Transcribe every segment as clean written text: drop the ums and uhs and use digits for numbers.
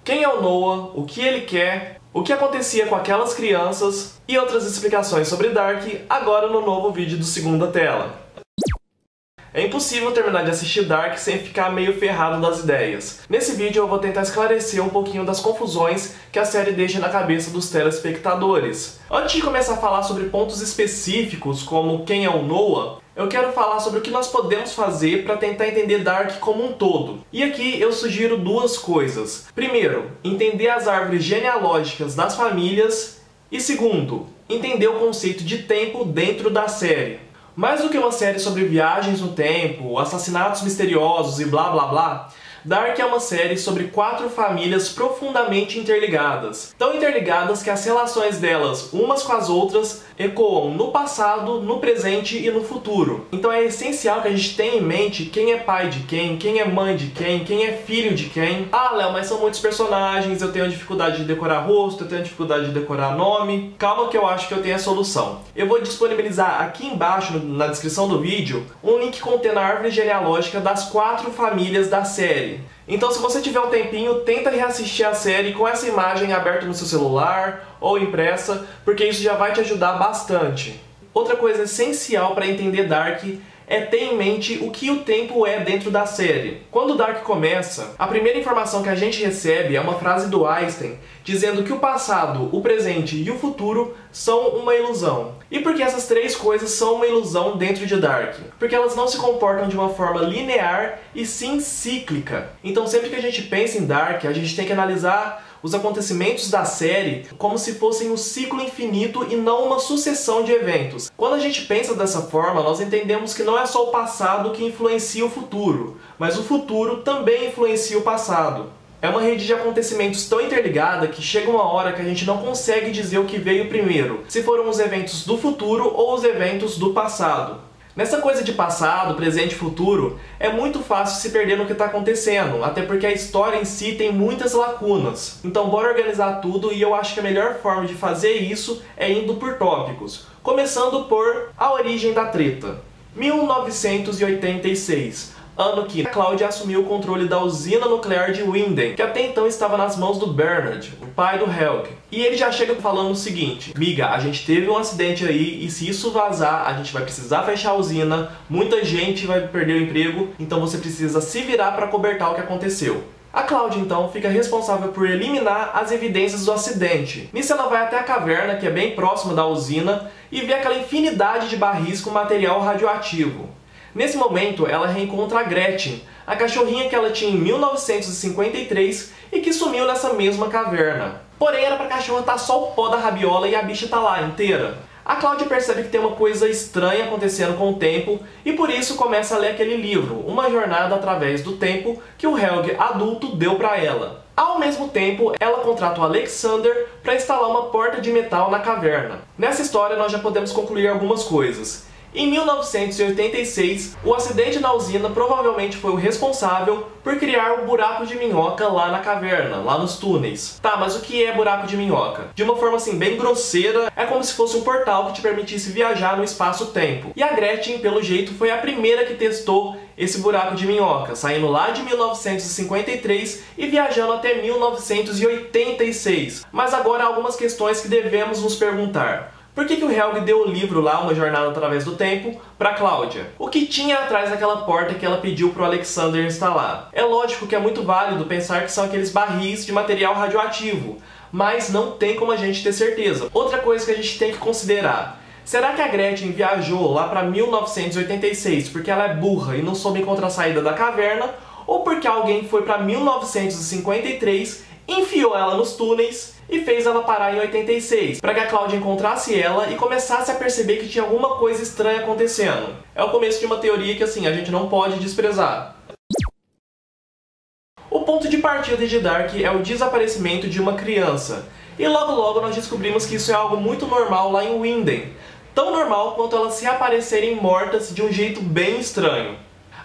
quem é o Noah, o que ele quer, o que acontecia com aquelas crianças e outras explicações sobre Dark agora no novo vídeo do Segunda Tela. É impossível terminar de assistir Dark sem ficar meio ferrado das ideias. Nesse vídeo eu vou tentar esclarecer um pouquinho das confusões que a série deixa na cabeça dos telespectadores. Antes de começar a falar sobre pontos específicos, como quem é o Noah, eu quero falar sobre o que nós podemos fazer para tentar entender Dark como um todo. E aqui eu sugiro duas coisas. Primeiro, entender as árvores genealógicas das famílias. E segundo, entender o conceito de tempo dentro da série. Mais do que uma série sobre viagens no tempo, assassinatos misteriosos e blá blá blá, Dark é uma série sobre 4 famílias profundamente interligadas. Tão interligadas que as relações delas, umas com as outras, ecoam no passado, no presente e no futuro. Então é essencial que a gente tenha em mente quem é pai de quem é mãe de quem é filho de quem. Ah, Léo, mas são muitos personagens, eu tenho dificuldade de decorar rosto, eu tenho dificuldade de decorar nome. Calma que eu acho que eu tenho a solução. Eu vou disponibilizar aqui embaixo, na descrição do vídeo, um link contendo a árvore genealógica das 4 famílias da série. Então, se você tiver um tempinho, tenta reassistir a série com essa imagem aberta no seu celular ou impressa, porque isso já vai te ajudar bastante. Outra coisa essencial para entender Dark é ter em mente o que o tempo é dentro da série. Quando Dark começa, a primeira informação que a gente recebe é uma frase do Einstein dizendo que o passado, o presente e o futuro são uma ilusão. E por que essas 3 coisas são uma ilusão dentro de Dark? Porque elas não se comportam de uma forma linear e sim cíclica. Então sempre que a gente pensa em Dark, a gente tem que analisar os acontecimentos da série como se fossem um ciclo infinito e não uma sucessão de eventos. Quando a gente pensa dessa forma, nós entendemos que não é só o passado que influencia o futuro, mas o futuro também influencia o passado. É uma rede de acontecimentos tão interligada que chega uma hora que a gente não consegue dizer o que veio primeiro, se foram os eventos do futuro ou os eventos do passado. Nessa coisa de passado, presente e futuro, é muito fácil se perder no que está acontecendo, até porque a história em si tem muitas lacunas. Então bora organizar tudo e eu acho que a melhor forma de fazer isso é indo por tópicos. Começando por a origem da treta. 1986. Ano que Claudia assumiu o controle da usina nuclear de Winden, que até então estava nas mãos do Bernard, o pai do Helge. E ele já chega falando o seguinte: miga, a gente teve um acidente aí e se isso vazar, a gente vai precisar fechar a usina, muita gente vai perder o emprego, então você precisa se virar para cobertar o que aconteceu. A Claudia, então, fica responsável por eliminar as evidências do acidente. Nisso ela vai até a caverna, que é bem próxima da usina, e vê aquela infinidade de barris com material radioativo. Nesse momento, ela reencontra a Gretchen, a cachorrinha que ela tinha em 1953 e que sumiu nessa mesma caverna. Porém, era pra cachorra estar só o pó da rabiola e a bicha tá lá, inteira. A Claudia percebe que tem uma coisa estranha acontecendo com o tempo e por isso começa a ler aquele livro, Uma Jornada através do Tempo, que o Helge adulto deu pra ela. Ao mesmo tempo, ela contrata o Alexander para instalar uma porta de metal na caverna. Nessa história, nós já podemos concluir algumas coisas. Em 1986, o acidente na usina provavelmente foi o responsável por criar o buraco de minhoca lá na caverna, lá nos túneis. Tá, mas o que é buraco de minhoca? De uma forma assim bem grosseira, é como se fosse um portal que te permitisse viajar no espaço-tempo. E a Gretchen, pelo jeito, foi a primeira que testou esse buraco de minhoca, saindo lá de 1953 e viajando até 1986. Mas agora há algumas questões que devemos nos perguntar. Por que o Helge deu o livro lá, Uma Jornada através do Tempo, para Claudia? O que tinha atrás daquela porta que ela pediu para o Alexander instalar? É lógico que é muito válido pensar que são aqueles barris de material radioativo, mas não tem como a gente ter certeza. Outra coisa que a gente tem que considerar: será que a Gretchen viajou lá para 1986 porque ela é burra e não soube encontrar a saída da caverna, ou porque alguém foi para 1953, enfiou ela nos túneis e fez ela parar em 86, para que a Claudia encontrasse ela e começasse a perceber que tinha alguma coisa estranha acontecendo? É o começo de uma teoria que assim, a gente não pode desprezar. O ponto de partida de Dark é o desaparecimento de uma criança. E logo logo nós descobrimos que isso é algo muito normal lá em Winden. Tão normal quanto elas se aparecerem mortas de um jeito bem estranho.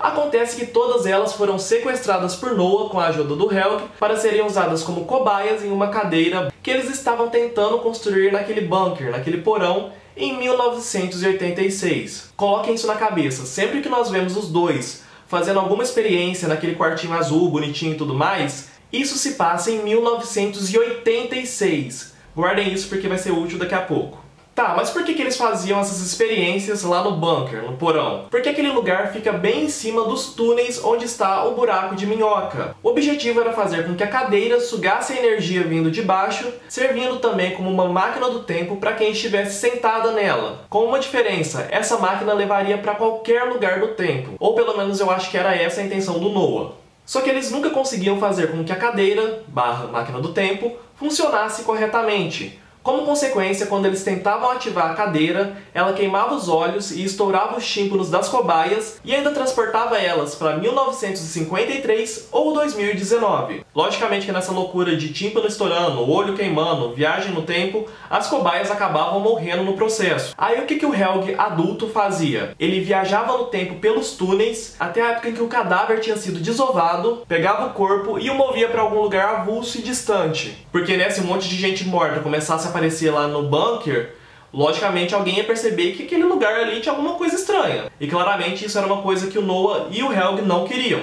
Acontece que todas elas foram sequestradas por Noah com a ajuda do Helge para serem usadas como cobaias em uma cadeira que eles estavam tentando construir naquele bunker, naquele porão, em 1986. Coloquem isso na cabeça, sempre que nós vemos os dois fazendo alguma experiência naquele quartinho azul, bonitinho e tudo mais, Isso se passa em 1986. Guardem isso porque vai ser útil daqui a pouco. Tá, mas por que eles faziam essas experiências lá no bunker, no porão? Porque aquele lugar fica bem em cima dos túneis onde está o buraco de minhoca. O objetivo era fazer com que a cadeira sugasse a energia vindo de baixo, servindo também como uma máquina do tempo para quem estivesse sentada nela. Com uma diferença, essa máquina levaria para qualquer lugar do tempo, ou pelo menos eu acho que era essa a intenção do Noah. Só que eles nunca conseguiam fazer com que a cadeira, máquina do tempo, funcionasse corretamente. Como consequência, quando eles tentavam ativar a cadeira, ela queimava os olhos e estourava os tímpanos das cobaias e ainda transportava elas para 1953 ou 2019. Logicamente que nessa loucura de tímpano estourando, olho queimando, viagem no tempo, as cobaias acabavam morrendo no processo. Aí o que o Helge adulto fazia? Ele viajava no tempo pelos túneis até a época em que o cadáver tinha sido desovado, pegava o corpo e o movia para algum lugar avulso e distante. Porque se um monte de gente morta começasse a aparecer lá no bunker, logicamente alguém ia perceber que aquele lugar ali tinha alguma coisa estranha. E claramente isso era uma coisa que o Noah e o Helge não queriam.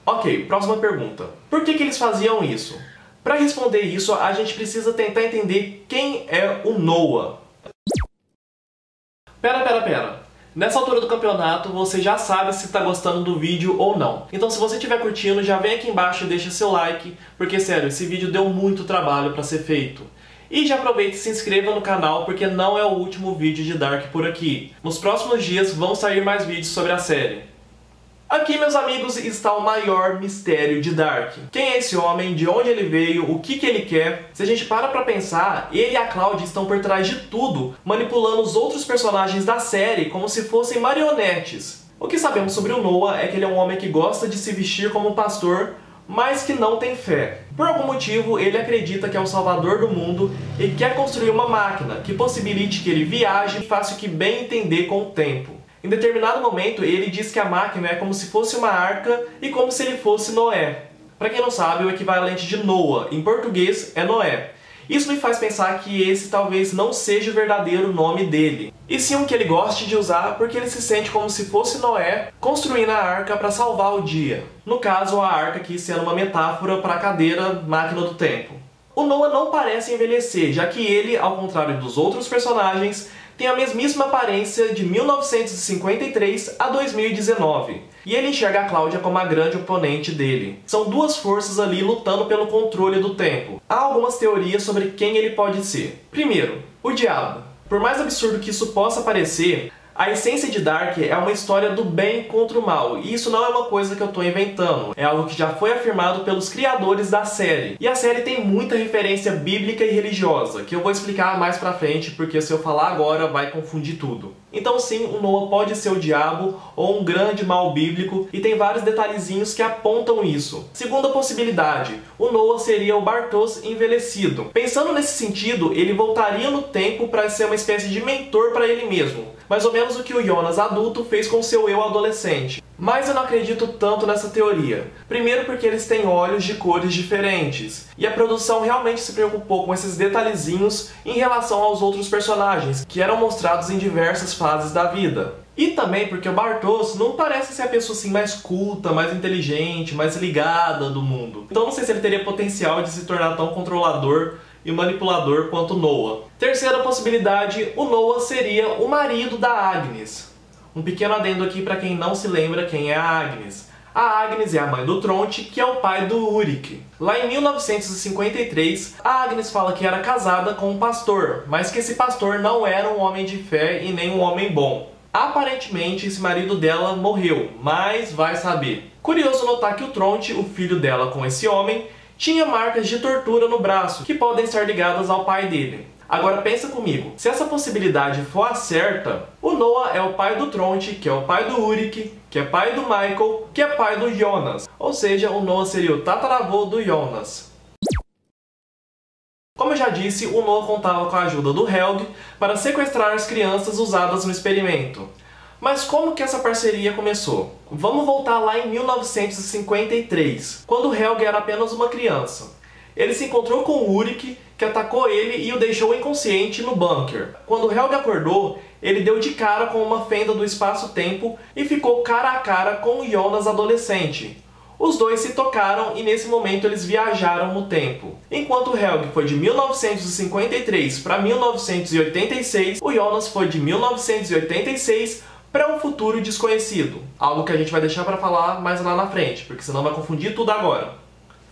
Ok, próxima pergunta. Por que eles faziam isso? Para responder isso, a gente precisa tentar entender quem é o Noah. Pera. Nessa altura do campeonato, você já sabe se está gostando do vídeo ou não. Então se você estiver curtindo, já vem aqui embaixo e deixa seu like, porque sério, esse vídeo deu muito trabalho para ser feito. E já aproveita e se inscreva no canal, porque não é o último vídeo de Dark por aqui. Nos próximos dias vão sair mais vídeos sobre a série. Aqui, meus amigos, está o maior mistério de Dark. Quem é esse homem? De onde ele veio? O que ele quer? Se a gente para pra pensar, ele e a Cláudia estão por trás de tudo, manipulando os outros personagens da série como se fossem marionetes. O que sabemos sobre o Noah é que ele é um homem que gosta de se vestir como pastor, mas que não tem fé. Por algum motivo, ele acredita que é o salvador do mundo e quer construir uma máquina que possibilite que ele viaje e faça o que bem entender com o tempo. Em determinado momento, ele diz que a máquina é como se fosse uma arca e como se ele fosse Noé. Para quem não sabe, o equivalente de Noah em português é Noé. Isso me faz pensar que esse talvez não seja o verdadeiro nome dele, e sim um que ele goste de usar porque ele se sente como se fosse Noé construindo a arca para salvar o dia. No caso, a arca aqui sendo uma metáfora para a cadeira máquina do tempo. O Noah não parece envelhecer, já que ele, ao contrário dos outros personagens, tem a mesmíssima aparência de 1953 a 2019. E ele enxerga a Cláudia como a grande oponente dele. São duas forças ali lutando pelo controle do tempo. Há algumas teorias sobre quem ele pode ser. Primeiro, o diabo. Por mais absurdo que isso possa parecer, a essência de Dark é uma história do bem contra o mal, e isso não é uma coisa que eu estou inventando, é algo que já foi afirmado pelos criadores da série. E a série tem muita referência bíblica e religiosa, que eu vou explicar mais pra frente, porque se eu falar agora vai confundir tudo. Então sim, o Noah pode ser o diabo ou um grande mal bíblico, e tem vários detalhezinhos que apontam isso. Segunda possibilidade, o Noah seria o Bartosz envelhecido. Pensando nesse sentido, ele voltaria no tempo para ser uma espécie de mentor para ele mesmo. Mais ou menos o que o Jonas adulto fez com seu eu adolescente. Mas eu não acredito tanto nessa teoria. Primeiro porque eles têm olhos de cores diferentes, e a produção realmente se preocupou com esses detalhezinhos em relação aos outros personagens, que eram mostrados em diversas fases da vida. E também porque o Bartosz não parece ser a pessoa assim mais culta, mais inteligente, mais ligada do mundo. Então não sei se ele teria potencial de se tornar tão controlador e manipulador quanto Noah. Terceira possibilidade, o Noah seria o marido da Agnes. Um pequeno adendo aqui para quem não se lembra quem é a Agnes. A Agnes é a mãe do Tronte, que é o pai do Ulrich. Lá em 1953, a Agnes fala que era casada com um pastor, mas que esse pastor não era um homem de fé e nem um homem bom. Aparentemente, esse marido dela morreu, mas vai saber. Curioso notar que o Tronte, o filho dela com esse homem, tinha marcas de tortura no braço, que podem estar ligadas ao pai dele. Agora pensa comigo, se essa possibilidade for a certa, o Noah é o pai do Tronte, que é o pai do Ulrich, que é pai do Michael, que é pai do Jonas. Ou seja, o Noah seria o tataravô do Jonas. Como eu já disse, o Noah contava com a ajuda do Helge para sequestrar as crianças usadas no experimento. Mas como que essa parceria começou? Vamos voltar lá em 1953, quando o Helge era apenas uma criança. Ele se encontrou com o Ulrich, que atacou ele e o deixou inconsciente no bunker. Quando o Helge acordou, ele deu de cara com uma fenda do espaço-tempo e ficou cara a cara com o Jonas adolescente. Os dois se tocaram e nesse momento eles viajaram no tempo. Enquanto o Helge foi de 1953 para 1986, o Jonas foi de 1986 para um futuro desconhecido. Algo que a gente vai deixar para falar mais lá na frente, porque senão vai confundir tudo agora.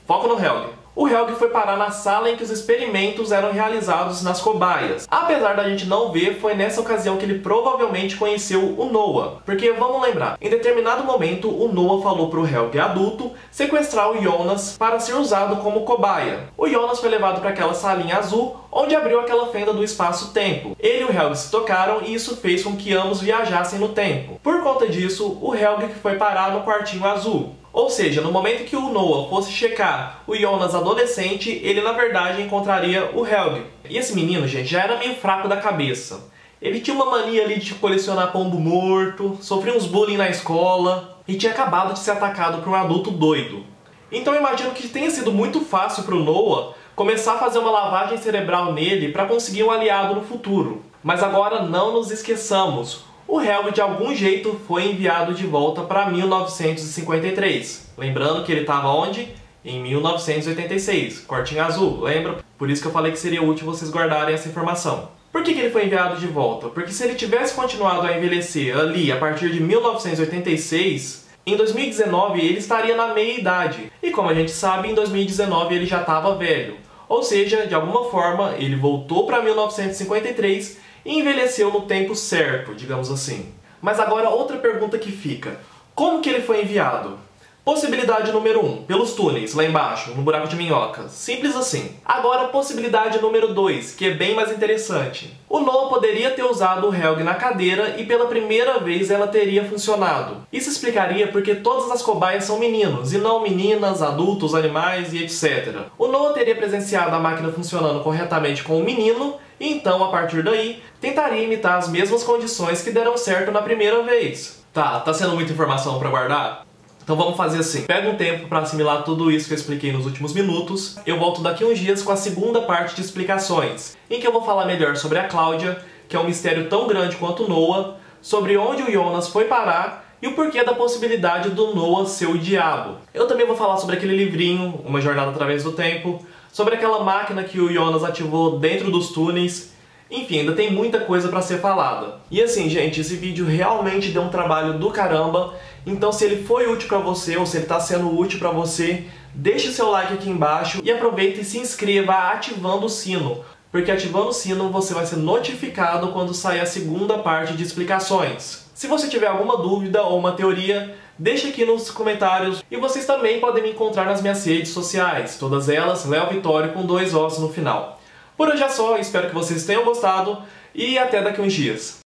Foco no Helge. O Helge foi parar na sala em que os experimentos eram realizados nas cobaias. Apesar da gente não ver, foi nessa ocasião que ele provavelmente conheceu o Noah. Porque, vamos lembrar, em determinado momento o Noah falou para o Helge adulto sequestrar o Jonas para ser usado como cobaia. O Jonas foi levado para aquela salinha azul, onde abriu aquela fenda do espaço-tempo. Ele e o Helge se tocaram e isso fez com que ambos viajassem no tempo. Por conta disso, o Helge foi parar no quartinho azul. Ou seja, no momento que o Noah fosse checar o Jonas adolescente, ele na verdade encontraria o Helge. E esse menino, gente, já era meio fraco da cabeça. Ele tinha uma mania ali de colecionar pombo morto, sofria uns bullying na escola e tinha acabado de ser atacado por um adulto doido. Então eu imagino que tenha sido muito fácil para o Noah começar a fazer uma lavagem cerebral nele para conseguir um aliado no futuro. Mas agora não nos esqueçamos. O Helge de algum jeito foi enviado de volta para 1953. Lembrando que ele estava onde? Em 1986, cortinho azul, lembra? Por isso que eu falei que seria útil vocês guardarem essa informação. Por que ele foi enviado de volta? Porque se ele tivesse continuado a envelhecer ali a partir de 1986, em 2019 ele estaria na meia-idade. E como a gente sabe, em 2019 ele já estava velho. Ou seja, de alguma forma, ele voltou para 1953 e envelheceu no tempo certo, digamos assim. Mas agora outra pergunta que fica. Como que ele foi enviado? Possibilidade número 1, pelos túneis, lá embaixo, no buraco de minhoca. Simples assim. Agora, possibilidade número 2, que é bem mais interessante. O Noah poderia ter usado o Helge na cadeira e pela primeira vez ela teria funcionado. Isso explicaria porque todas as cobaias são meninos, e não meninas, adultos, animais e etc. O Noah teria presenciado a máquina funcionando corretamente com o menino, e então, a partir daí, tentaria imitar as mesmas condições que deram certo na primeira vez. Tá sendo muita informação para guardar? Então vamos fazer assim, pega um tempo para assimilar tudo isso que eu expliquei nos últimos minutos. Eu volto daqui uns dias com a segunda parte de explicações, em que eu vou falar melhor sobre a Cláudia, que é um mistério tão grande quanto o Noah, sobre onde o Jonas foi parar e o porquê da possibilidade do Noah ser o diabo. Eu também vou falar sobre aquele livrinho, Uma Jornada Através do Tempo, sobre aquela máquina que o Jonas ativou dentro dos túneis. Enfim, ainda tem muita coisa pra ser falada. E assim, gente, esse vídeo realmente deu um trabalho do caramba. Então se ele foi útil pra você, ou se ele tá sendo útil pra você, deixe o seu like aqui embaixo e aproveita e se inscreva ativando o sino. Porque ativando o sino você vai ser notificado quando sair a segunda parte de explicações. Se você tiver alguma dúvida ou uma teoria, deixa aqui nos comentários. E vocês também podem me encontrar nas minhas redes sociais, todas elas Léo Vitório com 2 Os no final. Por hoje é só, espero que vocês tenham gostado e até daqui uns dias.